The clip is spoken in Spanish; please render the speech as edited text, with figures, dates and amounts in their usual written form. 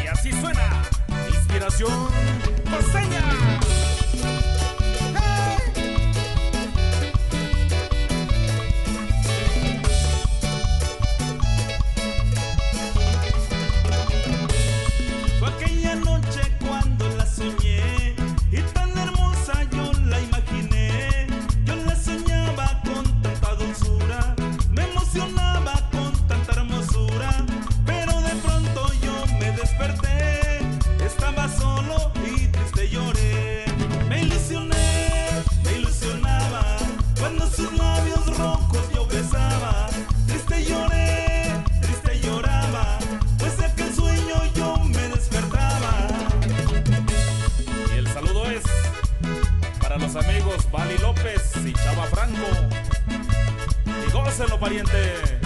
Y así suena Inspiración Costeña. Fue aquella noche cuando la soñé y tan hermosa yo la imaginé. Yo la soñaba con tanta dulzura, me emocionaba con tanta hermosura, pero de pronto yo me desperté, estaba solo y triste lloré. Me ilusioné, me ilusionaba cuando sus labios rojos yo besaba. Triste lloré, triste lloraba, pues de aquel sueño yo me despertaba. Y el saludo es para los amigos Vali López y Chava Franco. Y gócenlo, pariente.